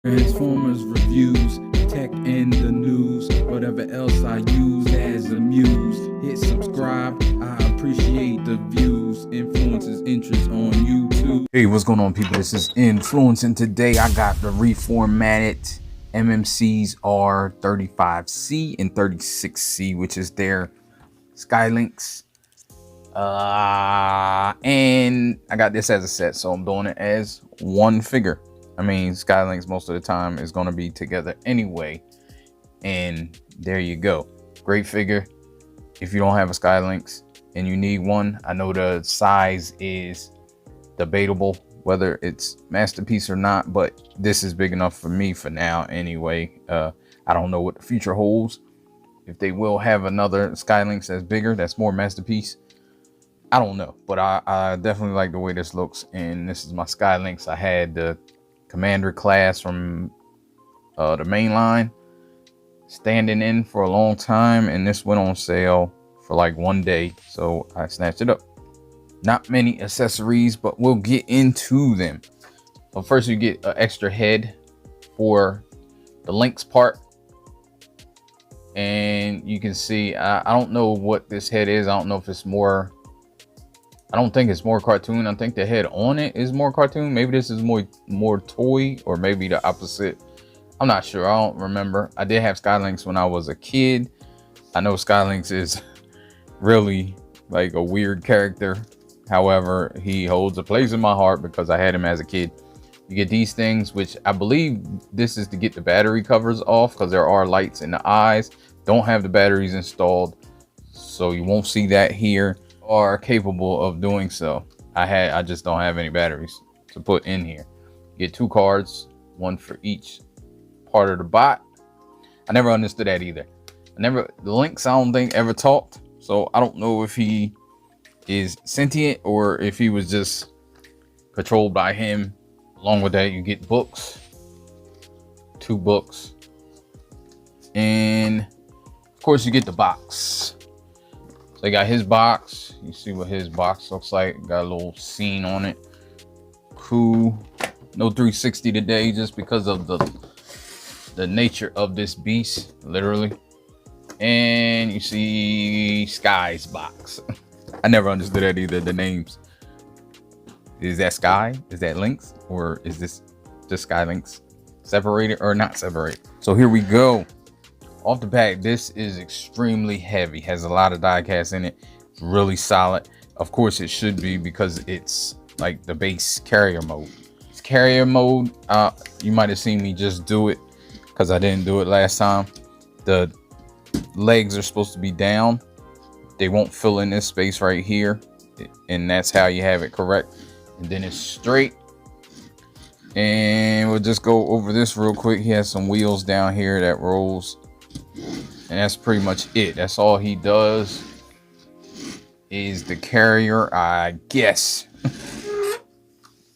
Transformers reviews, tech and the news, whatever else I use as a muse. Hit subscribe, I appreciate the views. Influences interest on YouTube. Hey, what's going on, people? This is Inflewence, and today I got the reformatted MMC's R-35C and 36C, which is their Skylynx. And I got this as a set, so I'm doing it as one figure. I mean, Skylynx most of the time is going to be together anyway. And there you go. Great figure. If you don't have a Skylynx and you need one, I know the size is debatable whether it's masterpiece or not, but this is big enough for me for now anyway. I don't know what the future holds. If they will have another Skylynx that's bigger, that's more masterpiece, I don't know. But I definitely like the way this looks, and this is my Skylynx. I had the Commander class from the main line standing in for a long time, and this went on sale for like one day, so I snatched it up. Not many accessories, but we'll get into them. But first, you get an extra head for the Lynx part, and you can see I don't know what this head is. I don't know if it's more, I don't think it's more cartoon. I think the head on it is more cartoon. Maybe this is more toy, or maybe the opposite. I'm not sure. I don't remember. I did have Skylynx when I was a kid. I know Skylynx is really like a weird character. However, he holds a place in my heart because I had him as a kid. You get these things, which I believe this is to get the battery covers off, because there are lights in the eyes. Don't have the batteries installed, so you won't see that here. Are capable of doing so. I just don't have any batteries to put in here. Get two cards, one for each part of the bot. I never understood that either. The Lynx, I don't think, ever talked, so I don't know if he is sentient or if he was just controlled by him. Along with that, you get books, two books, and of course you get the box. So you got his box. You see what his box looks like. Got a little scene on it. Cool. No 360 today, just because of the nature of this beast, literally. And you see Sky's box. I never understood that either, the names. Is that Sky? Is that Lynx? Or is this just Skylynx? Separated or not separated? So here we go. Off the bat, this is extremely heavy. Has a lot of die cast in it. It's really solid. Of course it should be, because it's like the base carrier mode. It's carrier mode. You might have seen me just do it because I didn't do it last time. The legs are supposed to be down. They won't fill in this space right here, and that's how you have it correct. And then it's straight. And we'll just go over this real quick. He has some wheels down here that rolls. And that's pretty much it. That's all he does is the carrier, I guess.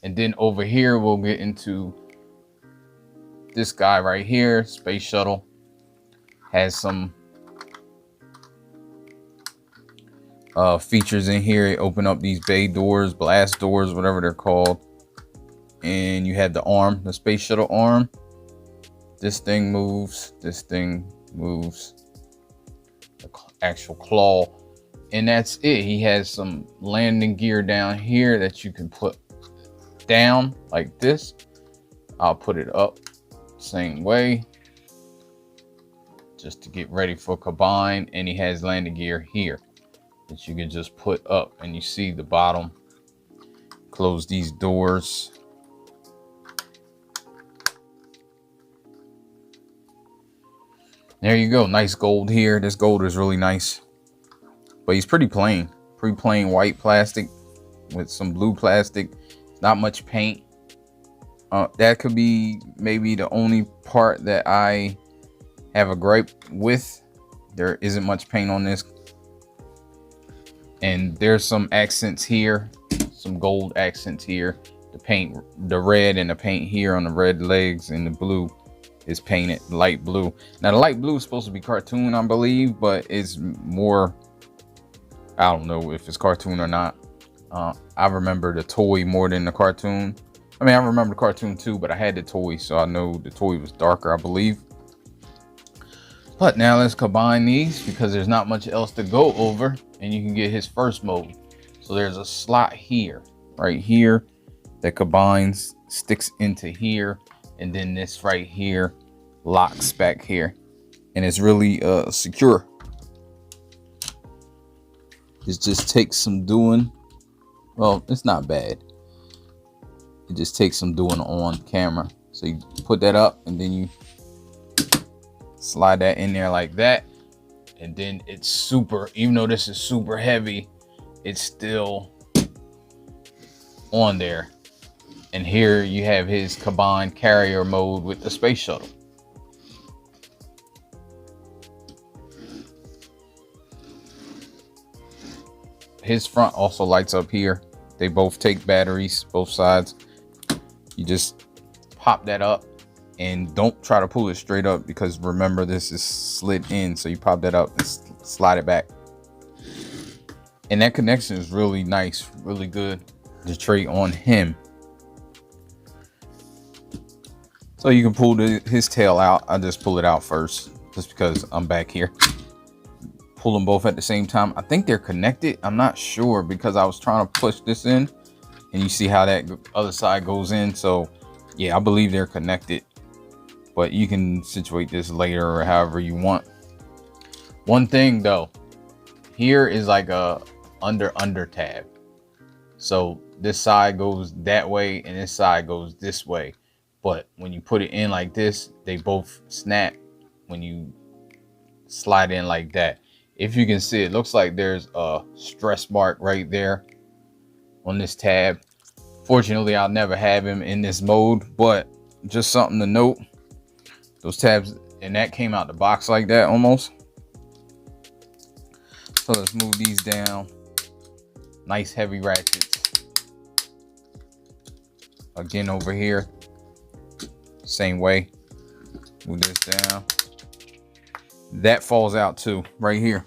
And then over here, we'll get into this guy right here. Space Shuttle has some features in here. They open up these bay doors, blast doors, whatever they're called. And you have the arm, the Space Shuttle arm. This thing moves. This thing moves. The actual claw, and that's it. He has some landing gear down here that you can put down like this. I'll put it up same way, just to get ready for combine. And he has landing gear here that you can just put up, and you see the bottom. Close these doors. There you go. Nice gold here. This gold is really nice, but he's pretty plain white plastic with some blue plastic. Not much paint. That could be maybe the only part that I have a gripe with. There isn't much paint on this, and there's some accents here, some gold accents here. The paint, the red, and the paint here on the red legs, and the blue is painted light blue. Now the light blue is supposed to be cartoon, I believe, but it's more, I don't know if it's cartoon or not. I remember the toy more than the cartoon. I mean, I remember the cartoon too, but I had the toy, so I know the toy was darker, I believe. But now let's combine these because there's not much else to go over, and you can get his first mode. So there's a slot here, right here, that combines, sticks into here, and then this right here locks back here, and it's really secure. It just takes some doing. Well, it's not bad. It just takes some doing on camera. So you put that up, and then you slide that in there like that, and then it's super, even though this is super heavy, it's still on there. And here you have his combined carrier mode with the space shuttle. His front also lights up here. They both take batteries, both sides. You just pop that up, and don't try to pull it straight up because remember this is slid in. So you pop that up and slide it back. And that connection is really nice, really good to trade on him. So you can pull his tail out. I just pull it out first just because I'm back here. Pull them both at the same time. I think they're connected. I'm not sure because I was trying to push this in, and you see how that other side goes in. So yeah, I believe they're connected, but you can situate this later or however you want. One thing though, here is like a under tab. So this side goes that way and this side goes this way. But when you put it in like this, they both snap when you slide in like that. If you can see, it looks like there's a stress mark right there on this tab. Fortunately, I'll never have him in this mode, but just something to note. Those tabs, and that came out the box like that almost. So let's move these down. Nice heavy ratchets. Again over here, same way. Move this down. That falls out too, right here,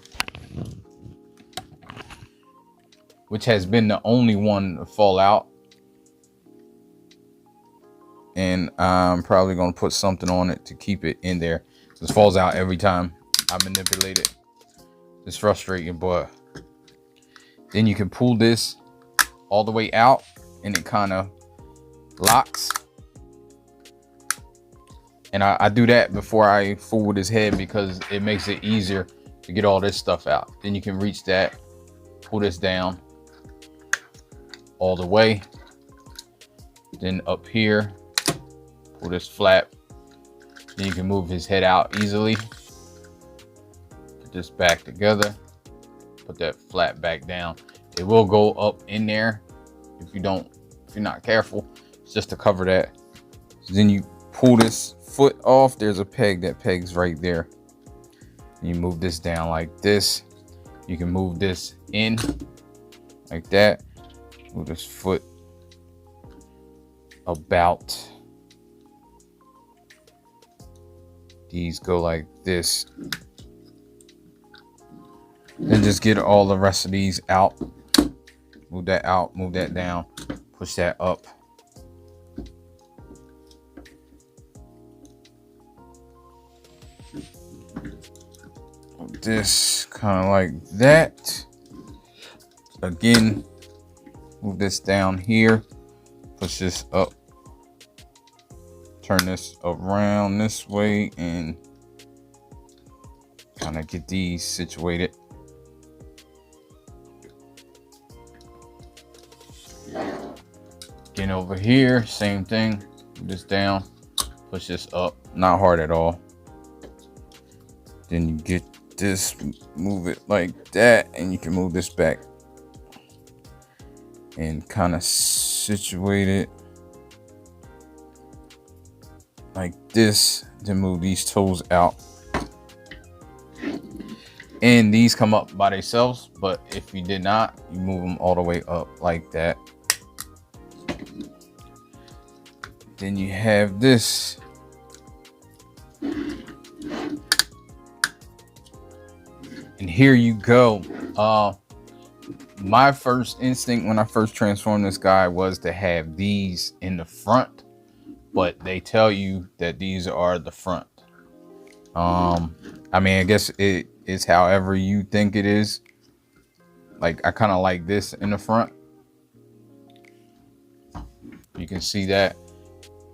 which has been the only one to fall out. And I'm probably going to put something on it to keep it in there. This falls out every time I manipulate it. It's frustrating, but then you can pull this all the way out and it kind of locks. And I do that before I fool with his head because it makes it easier to get all this stuff out. Then you can reach that, pull this down all the way. Then up here, pull this flap. Then you can move his head out easily. Put this back together. Put that flap back down. It will go up in there if you're not careful. It's just to cover that. So then you pull this foot off. There's a peg that pegs right there. You move this down like this. You can move this in like that. Move this foot about. These go like this. Then just get all the rest of these out. Move that out, move that down, push that up. This kind of like that. Again, move this down here, push this up, turn this around this way, and kind of get these situated. Again, over here, same thing. Move this down, push this up, not hard at all. Then you get this, move it like that, and you can move this back and kind of situate it like this. Then move these toes out, and these come up by themselves, but if you did not, you move them all the way up like that. Then you have this. And here you go. My first instinct when I first transformed this guy was to have these in the front, but they tell you that these are the front. I mean, I guess it is however you think it is. Like, I kind of like this in the front. You can see that.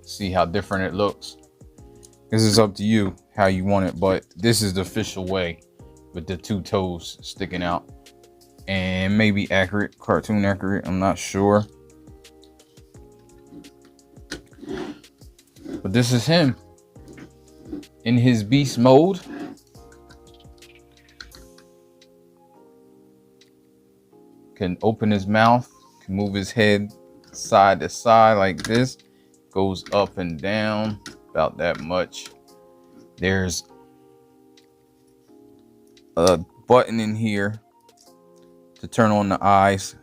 See how different it looks. This is up to you how you want it, but this is the official way with the two toes sticking out. And maybe accurate, cartoon accurate, I'm not sure. But this is him in his beast mode. Can open his mouth, can move his head side to side like this. Goes up and down about that much. There's a button in here to turn on the eyes.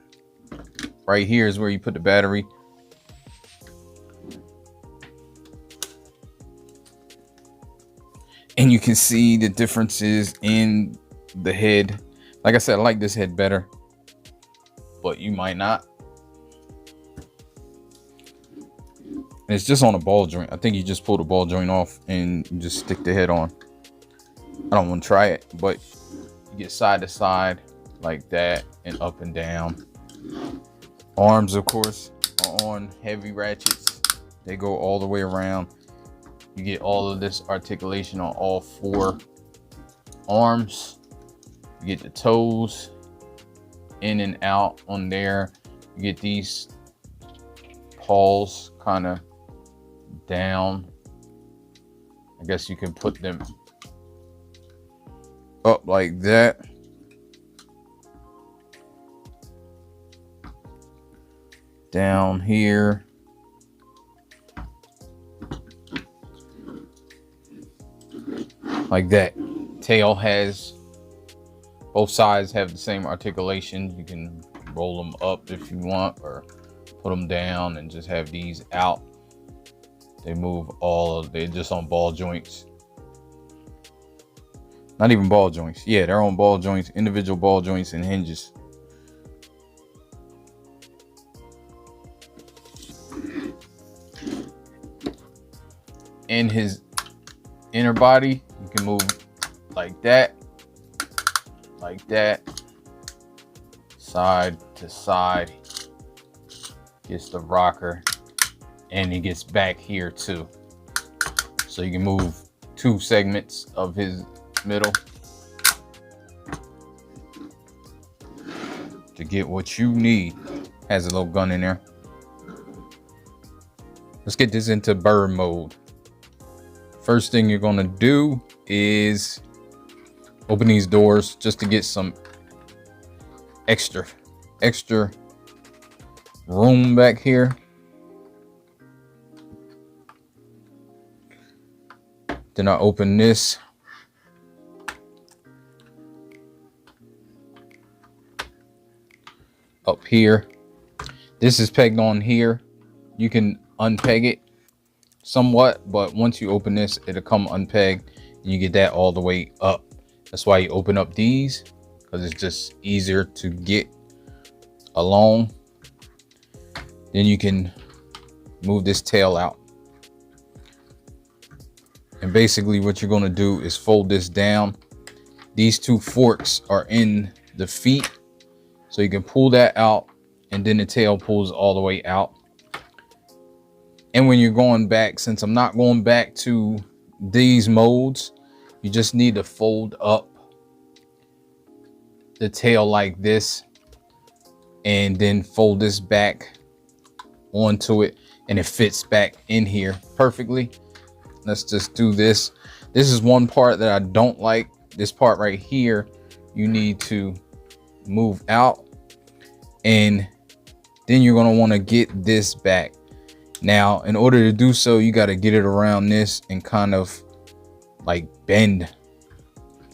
Right here is where you put the battery. And you can see the differences in the head. Like I said, I like this head better, but you might not. And it's just on a ball joint. I think you just pull the ball joint off and you just stick the head on. I don't want to try it, but you get side to side like that and up and down. Arms, of course, are on heavy ratchets. They go all the way around. You get all of this articulation on all four arms. You get the toes in and out on there. You get these paws kind of down. I guess you can put them up like that. Down here. Like that. Tail has, both sides have the same articulation. You can roll them up if you want, or put them down and just have these out. They move they're just on ball joints. Not even ball joints. Yeah, they're on ball joints, individual ball joints and hinges. In his inner body, you can move like that, side to side. Gets the rocker, and he gets back here too. So you can move two segments of his middle to get what you need. Has a little gun in there. Let's get this into bird mode. First thing you're gonna do is open these doors just to get some extra room back here. Then I open this. Up here. This is pegged on here. You can unpeg it somewhat, but once you open this, it'll come unpegged and you get that all the way up. That's why you open up these, because it's just easier to get along. Then you can move this tail out. And basically what you're going to do is fold this down. These two forks are in the feet, so you can pull that out, and then the tail pulls all the way out. And when you're going back, since I'm not going back to these modes, you just need to fold up the tail like this, and then fold this back onto it, and it fits back in here perfectly. Let's just do this. This is one part that I don't like. This part right here, you need to move out, and then you're going to want to get this back. Now, in order to do so, you got to get it around this and kind of like bend.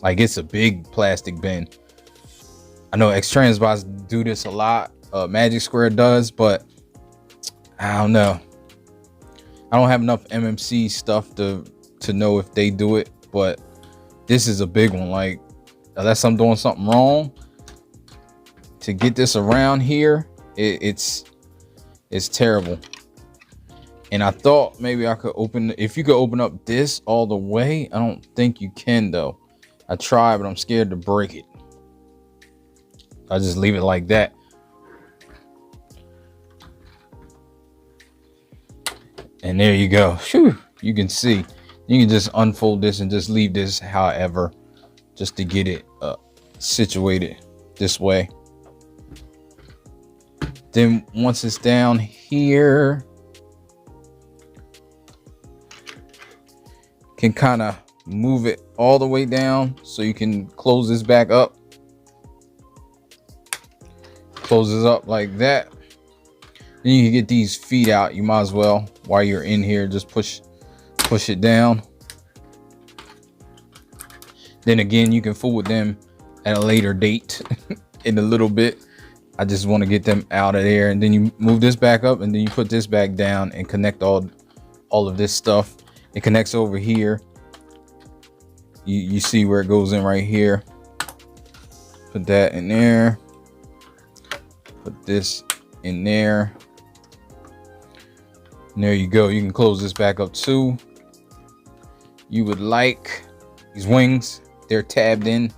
Like it's a big plastic bend. I know X-Transbots do this a lot. Magic Square does, but I don't know. I don't have enough MMC stuff to know if they do it, but this is a big one. Like, unless I'm doing something wrong, to get this around here, it's terrible. And I thought maybe I could if you could open up this all the way. I don't think you can though. I tried, but I'm scared to break it. I just leave it like that. And there you go. Whew, you can see. You can just unfold this and just leave this however, just to get it situated this way. Then once it's down here, can kind of move it all the way down so you can close this back up. Closes up like that. Then you can get these feet out. You might as well, while you're in here, just push it down. Then again, you can fool with them at a later date in a little bit. I just want to get them out of there. And then you move this back up, and then you put this back down and connect all of this stuff. It connects over here. You see where it goes in right here. Put that in there. Put this in there. And there you go. You can close this back up too. You would like these wings. They're tabbed in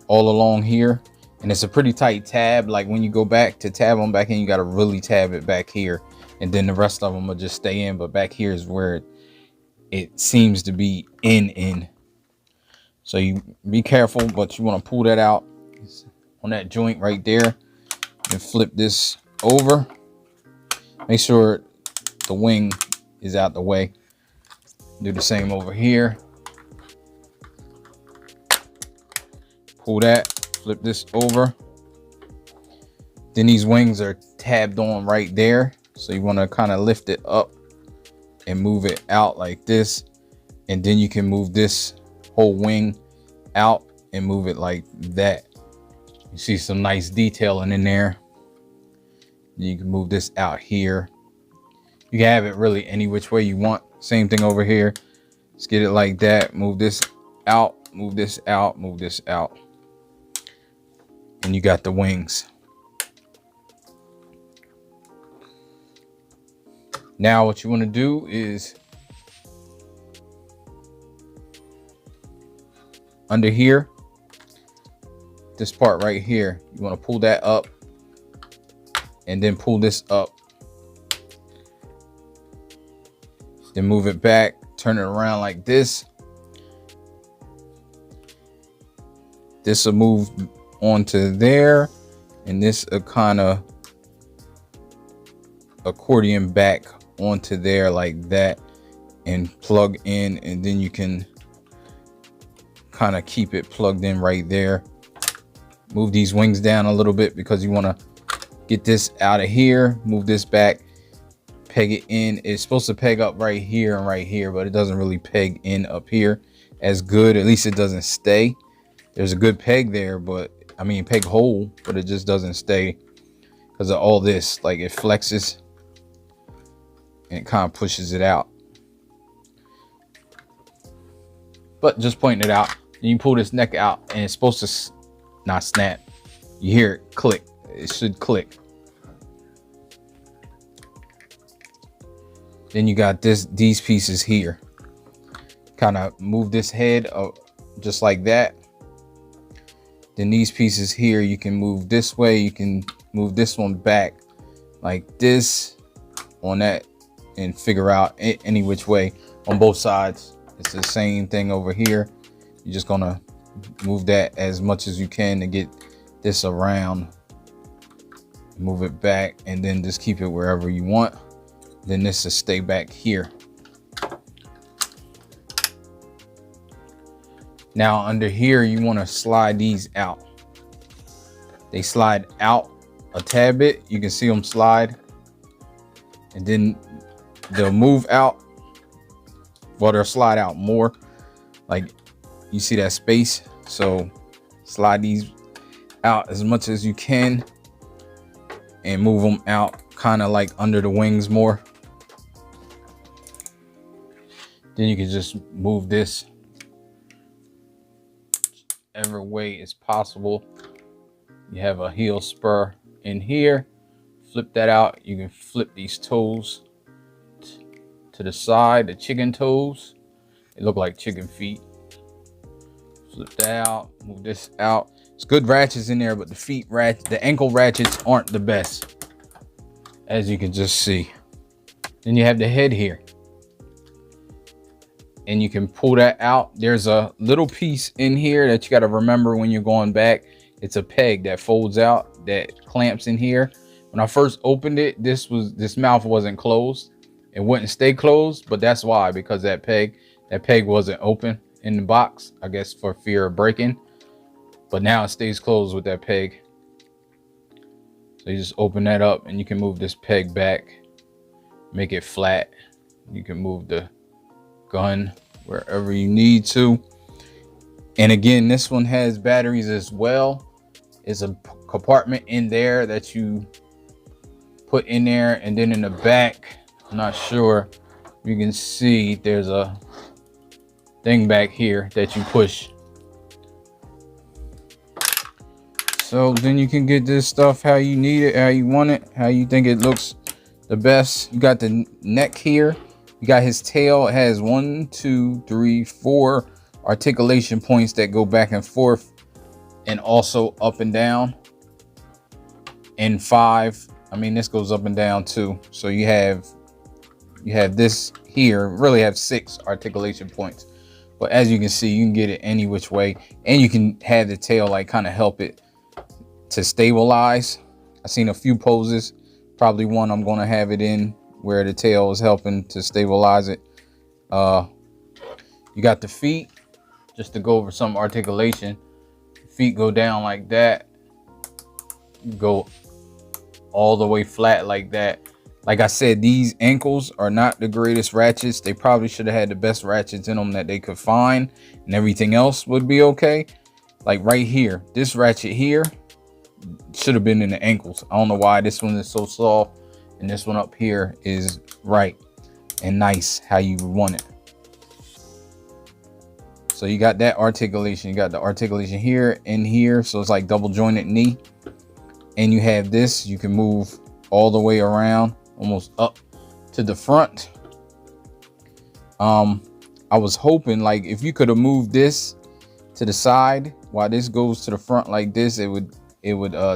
all along here. And it's a pretty tight tab. Like when you go back to tab them back in, you got to really tab it back here. And then the rest of them will just stay in. But back here is where it seems to be in. So you be careful, but you want to pull that out on that joint right there and flip this over. Make sure the wing is out the way. Do the same over here. Pull that, flip this over. Then these wings are tabbed on right there. So you want to kind of lift it up and move it out like this. And then you can move this whole wing out and move it like that. You see some nice detailing in there. You can move this out here. You can have it really any which way you want. Same thing over here. Let's get it like that. Move this out, move this out, move this out. And you got the wings. Now what you want to do is under here, this part right here, you want to pull that up and then pull this up. Then move it back, turn it around like this. This will move onto there, and this will kind of accordion back onto there like that and plug in, and then you can kind of keep it plugged in right there. Move these wings down a little bit because you want to get this out of here. Move this back, peg it in. It's supposed to peg up right here and right here, but it doesn't really peg in up here as good. At least it doesn't stay. There's a good peg there, but I mean peg hole, but it just doesn't stay because of all this. Like it flexes and it kind of pushes it out. But just pointing it out, then you pull this neck out and it's supposed to not snap. You hear it click. It should click. Then you got these pieces here. Kind of move this head just like that. Then these pieces here, you can move this way. You can move this one back like this on that and figure out any which way on both sides. It's the same thing over here. You're just gonna move that as much as you can to get this around. Move it back and then just keep it wherever you want. Then this will stay back here. Now under here, you want to slide these out. They slide out a tad bit. You can see them slide. And then they'll move out. Well, they'll slide out more. Like you see that space. So slide these out as much as you can. And move them out kind of like under the wings more. Then you can just move this every way is possible. You have a heel spur in here. Flip that out. You can flip these toes to the side, the chicken toes. They look like chicken feet. Flip that out, move this out. It's good ratchets in there, but the feet ratchet, the ankle ratchets aren't the best, as you can just see. Then you have the head here, and you can pull that out. There's a little piece in here that you got to remember when you're going back. It's a peg that folds out, that clamps in here. When I first opened it, this mouth wasn't closed. It wouldn't stay closed, but that's why, because that peg wasn't open in the box, I guess for fear of breaking. But now it stays closed with that peg. So you just open that up and you can move this peg back, make it flat. You can move the gun wherever you need to. And again, this one has batteries as well. It's a compartment in there that you put in there, and then in the back, I'm not sure you can see, there's a thing back here that you push. So then you can get this stuff how you need it, how you want it, how you think it looks the best. You got the neck here. You got his tail. It has 1, 2, 3, 4 articulation points that go back and forth, and also up and down. And 5. I mean, this goes up and down too. So you have this here, really have 6 articulation points. But as you can see, you can get it any which way, and you can have the tail like kind of help it to stabilize. I've seen a few poses, probably one I'm going to have it in where the tail is helping to stabilize it. You got the feet, just to go over some articulation. Feet go down like that, go all the way flat like that. Like I said, these ankles are not the greatest ratchets. They probably should have had the best ratchets in them that they could find, and everything else would be okay. Like right here, this ratchet here should have been in the ankles. I don't know why this one is so soft, and this one up here is right and nice how you want it. So you got that articulation. You got the articulation here and here, so it's like double jointed knee. And you have this, you can move all the way around, almost up to the front. I was hoping, like, if you could have moved this to the side while this goes to the front like this, it would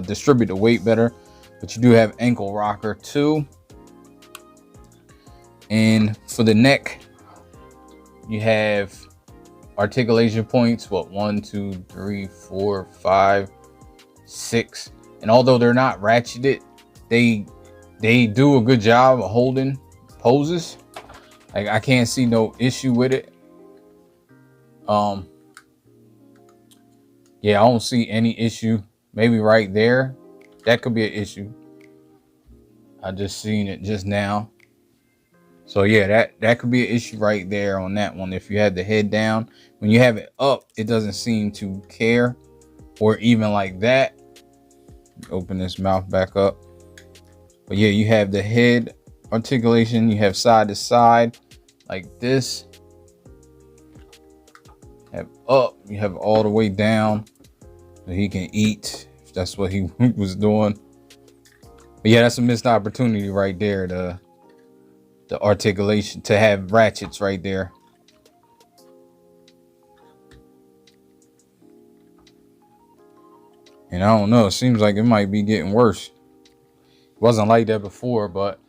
distribute the weight better. But you do have ankle rocker too. And for the neck, you have articulation points. What, 1, 2, 3, 4, 5, 6. And although they're not ratcheted, they do a good job of holding poses. Like, I can't see no issue with it. Yeah, I don't see any issue. Maybe right there, that could be an issue. I just seen it just now. So yeah, that could be an issue right there on that one. If you had the head down, when you have it up, it doesn't seem to care. Or even like that. Open this mouth back up. But yeah, you have the head articulation. You have side to side like this. Have up. You have all the way down. So he can eat, if that's what he was doing. But yeah, that's a missed opportunity right there. The articulation, to have ratchets right there. And I don't know, it seems like it might be getting worse. It wasn't like that before, but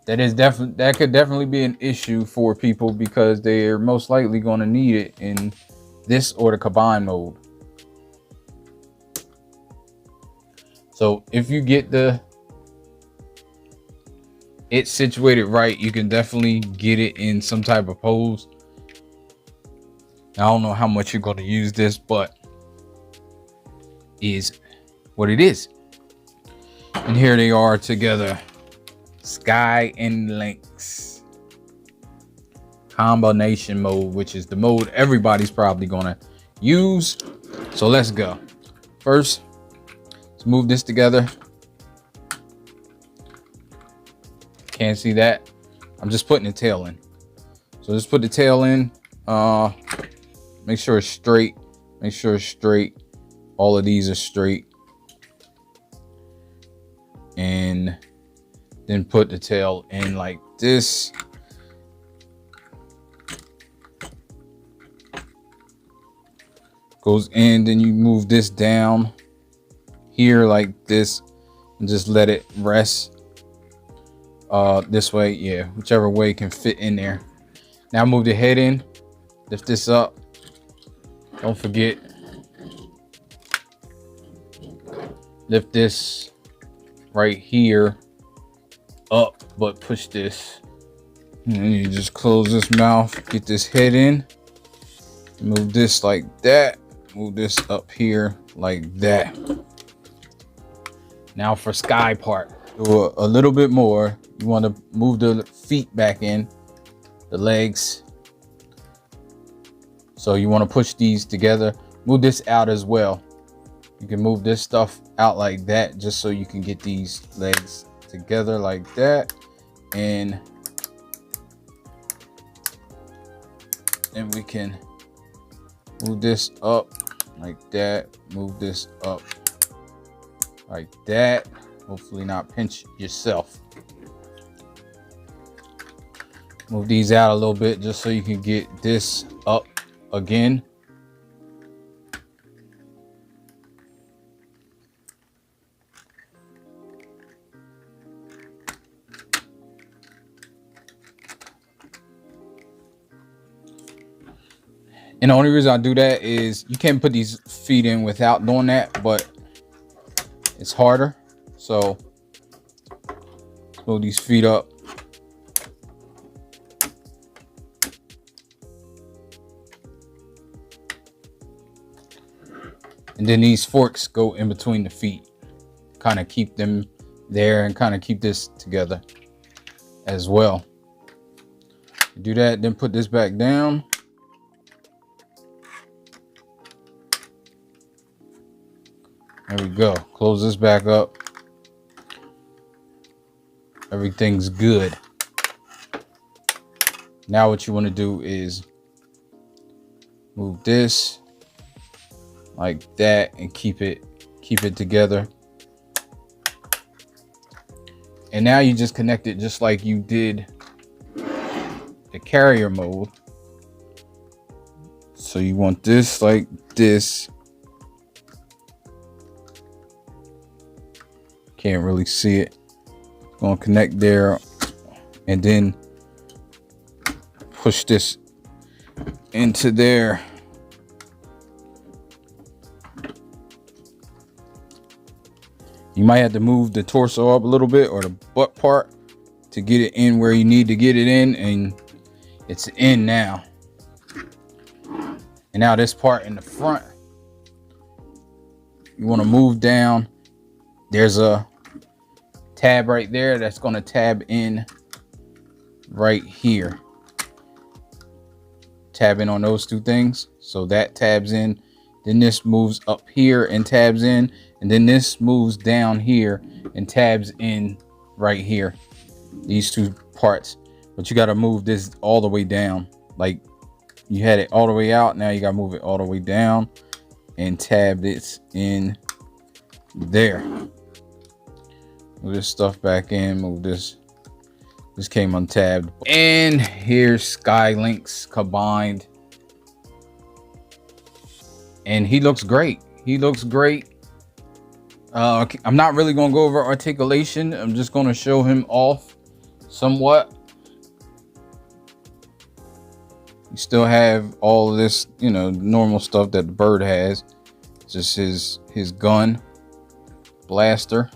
that could definitely be an issue for people, because they're most likely going to need it in this or the combined mode. So if you get it situated right, you can definitely get it in some type of pose. I don't know how much you're going to use this, but is what it is. And here they are together. Sky and Lynx combination mode, which is the mode everybody's probably going to use. So let's go. First, let's move this together. Can't see that. I'm just putting the tail in. So just put the tail in. Make sure it's straight. Make sure it's straight. All of these are straight. and then put the tail in like this. Goes in, then you move this down here like this and just let it rest this way. Yeah, whichever way can fit in there. Now move the head in, lift this up. Don't forget, lift this right here up, but push this. And then you just close this mouth, get this head in, move this like that, move this up here like that. Now for sky part, do a little bit more. You want to move the feet back in, the legs. So you want to push these together. Move this out as well. You can move this stuff out like that, just so you can get these legs together like that. And then we can move this up like that. Move this up like that. Hopefully not pinch yourself. Move these out a little bit just so you can get this up again. And the only reason I do that is you can't put these feet in without doing that, but it's harder. So move these feet up. And then these forks go in between the feet, kind of keep them there and kind of keep this together as well. Do that, then put this back down. There we go. Close this back up. Everything's good. Now what you want to do is move this like that and keep it together. And now you just connect it just like you did the carrier mode. So you want this like this. Can't really see it. Gonna connect there and then push this into there. You might have to move the torso up a little bit, or the butt part, to get it in where you need to get it in, and it's in now. And now this part in the front, you want to move down. There's a tab right there that's going to tab in right here. Tab in on those two things. So that tabs in. Then this moves up here and tabs in. And then this moves down here and tabs in right here. These two parts. But you got to move this all the way down. Like you had it all the way out. Now you got to move it all the way down and tab this in there. Move this stuff back in. Move this. This came untabbed. And here's Skylynx Combined. And he looks great. He looks great. I'm not really going to go over articulation. I'm just going to show him off somewhat. You still have all of this, you know, normal stuff that the bird has. Just his gun, blaster.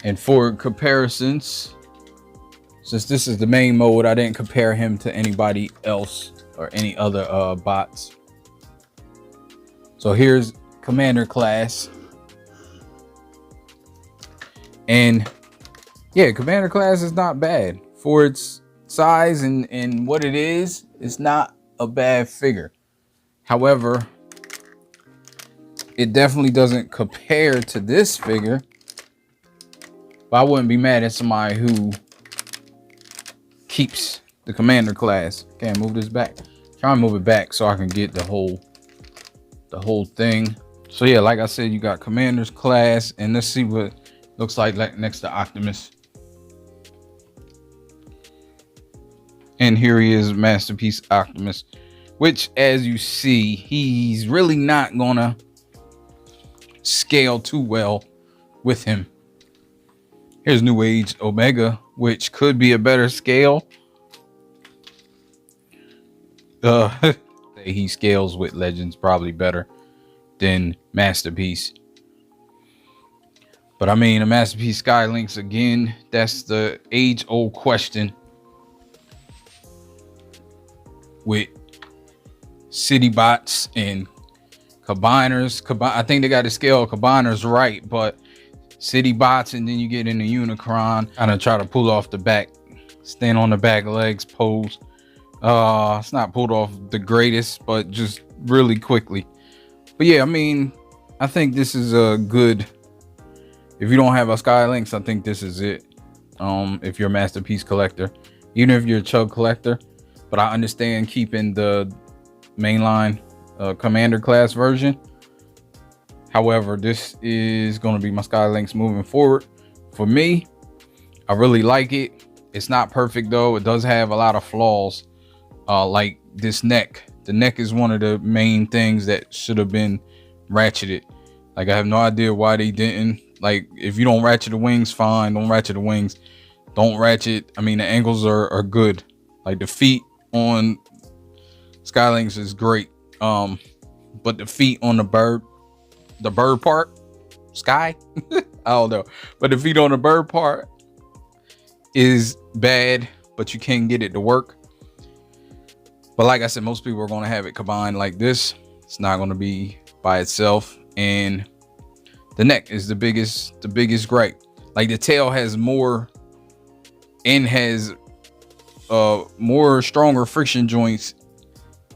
And for comparisons, since this is the main mode, I didn't compare him to anybody else or any other bots. So here's Commander class. And yeah, Commander class is not bad. For its size and what it is, it's not a bad figure. However, it definitely doesn't compare to this figure. But I wouldn't be mad at somebody who keeps the Commander class. Okay, move this back. Try and move it back so I can get the whole thing. So yeah, like I said, you got Commander's class, and let's see what it looks like next to Optimus. And here he is, Masterpiece Optimus, which, as you see, he's really not gonna scale too well with him. Here's New Age Omega, which could be a better scale. He scales with Legends probably better than Masterpiece. But I mean, a Masterpiece Skylynx, again, that's the age-old question with city bots and combiners. I think they got to scale combiners right, but city bots, and then you get into Unicron, kind of try to pull off the back, stand on the back legs pose. It's not pulled off the greatest, but just really quickly. But yeah, I mean, I think this is a good, if you don't have a Skylynx, I think this is it. If you're a Masterpiece collector, even if you're a Chug collector. But I understand keeping the mainline Commander class version. However, this is going to be my Skylynx moving forward. For me, I really like it. It's not perfect though. It does have a lot of flaws, like this neck. The neck is one of the main things that should have been ratcheted. Like, I have no idea why they didn't. Like, if you don't ratchet the wings, fine. Don't ratchet the wings. Don't ratchet. I mean, the angles are good. Like, the feet on Skylynx is great. But the feet on the bird part, Sky, I don't know. But the feet on the bird part is bad, but you can't get it to work. But like I said, most people are going to have it combined like this. It's not going to be by itself. And the neck is the biggest gripe. Like, the tail has more and has more stronger friction joints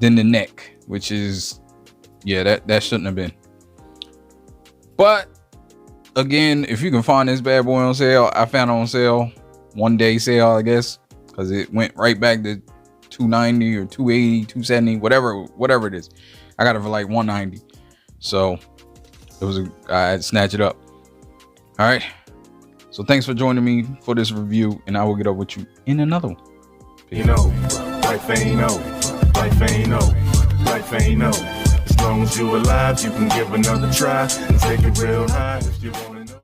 than the neck, which is, yeah, that shouldn't have been. But again, if you can find this bad boy on sale, I found it on sale, 1 day sale, I guess, because it went right back to $290 or $280, $270, whatever it is. I got it for like $190. So it was I had to snatch it up. All right. So thanks for joining me for this review, and I will get up with you in another one. Peace. You know, life ain't over. Life ain't over. Life ain't over. As long as you're alive, you can give another try and take it real high if you want.